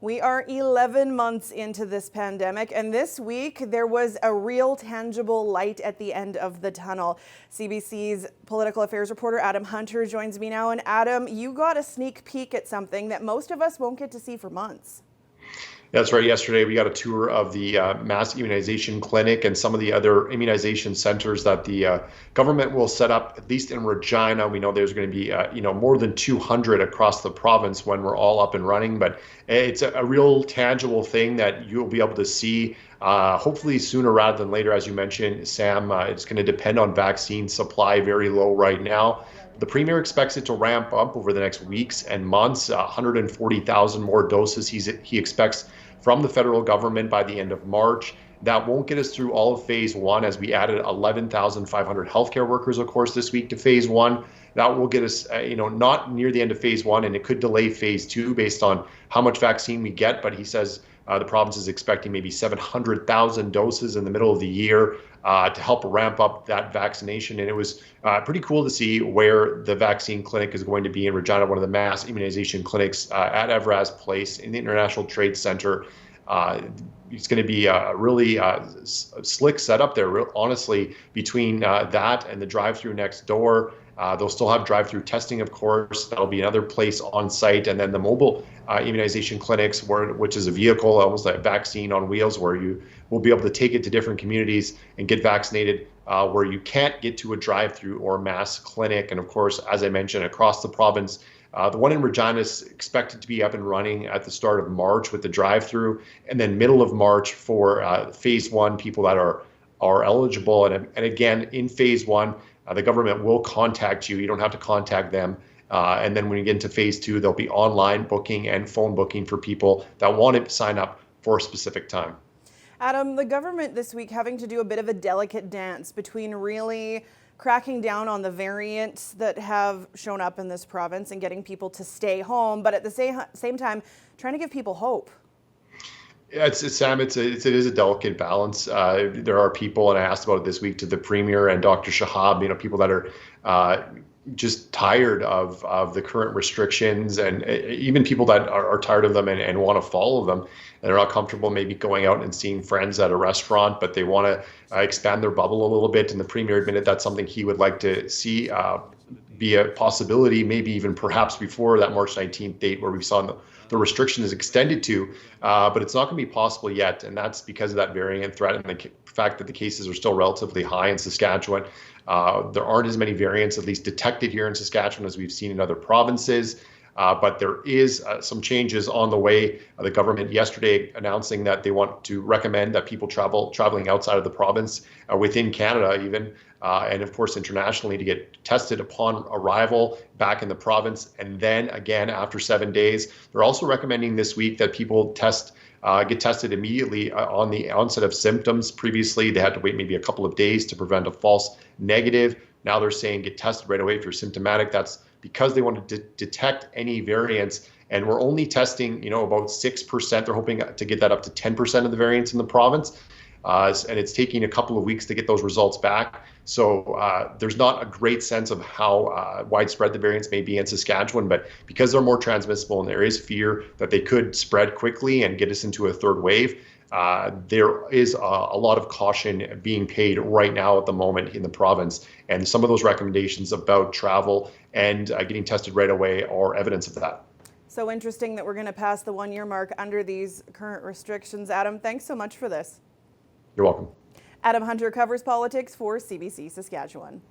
We are 11 months into this pandemic, and this week there was a real tangible light at the end of the tunnel. CBC's political affairs reporter Adam Hunter joins me now. And Adam, you got a sneak peek at something that most of us won't get to see for months. That's right. Yesterday, we got a tour of the mass immunization clinic and some of the other immunization centers that the government will set up, at least in Regina. We know there's going to be, more than 200 across the province when we're all up and running. But it's a real tangible thing that you'll be able to see, hopefully sooner rather than later. As you mentioned, Sam, it's going to depend on vaccine supply, very low right now. The Premier expects it to ramp up over the next weeks and months, 140,000 more doses he expects from the federal government by the end of March. That won't get us through all of phase one, as we added 11,500 healthcare workers, of course, this week to phase one. That will get us, not near the end of phase one, and it could delay phase two based on how much vaccine we get. But he says the province is expecting maybe 700,000 doses in the middle of the year to help ramp up that vaccination. And it was pretty cool to see where the vaccine clinic is going to be in Regina, one of the mass immunization clinics at Evraz Place in the International Trade Center. It's going to be a really slick setup there, honestly, between that and the drive-through next door. They'll still have drive-through testing, of course. That'll be another place on site. And then the mobile immunization clinics, which is a vehicle, almost like a vaccine on wheels, where you will be able to take it to different communities and get vaccinated where you can't get to a drive-through or mass clinic. And of course, as I mentioned, across the province, the one in Regina is expected to be up and running at the start of March with the drive-through, and then middle of March for phase one, people that are eligible. And again, in phase one, the government will contact you. You don't have to contact them. And then when you get into phase two, there'll be online booking and phone booking for people that want to sign up for a specific time. Adam, the government this week having to do a bit of a delicate dance between really cracking down on the variants that have shown up in this province and getting people to stay home, but at the same time, trying to give people hope. Yeah, Sam, it is a delicate balance. There are people, and I asked about it this week to the Premier and Dr. Shahab, people that are just tired of the current restrictions, and even people that are tired of them and want to follow them. And they're not comfortable maybe going out and seeing friends at a restaurant, but they want to expand their bubble a little bit. And the Premier admitted that's something he would like to see be a possibility, maybe even perhaps before that March 19th date where we saw the restriction is extended to, but it's not going to be possible yet. And that's because of that variant threat and the fact that the cases are still relatively high in Saskatchewan. There aren't as many variants, at least detected here in Saskatchewan, as we've seen in other provinces. But there is some changes on the way. The government yesterday announcing that they want to recommend that people traveling outside of the province, within Canada even, and of course internationally, to get tested upon arrival back in the province, and then again after 7 days. They're also recommending this week that people get tested immediately on the onset of symptoms. Previously, they had to wait maybe a couple of days to prevent a false negative. Now they're saying get tested right away if you're symptomatic. That's because they want to detect any variants. And we're only testing, about 6%. They're hoping to get that up to 10% of the variants in the province. And it's taking a couple of weeks to get those results back. So there's not a great sense of how widespread the variants may be in Saskatchewan, but because they're more transmissible and there is fear that they could spread quickly and get us into a third wave, there is a lot of caution being paid right now at the moment in the province. And some of those recommendations about travel and getting tested right away are evidence of that. So interesting that we're going to pass the 1 year mark under these current restrictions. Adam, thanks so much for this. You're welcome. Adam Hunter covers politics for CBC Saskatchewan.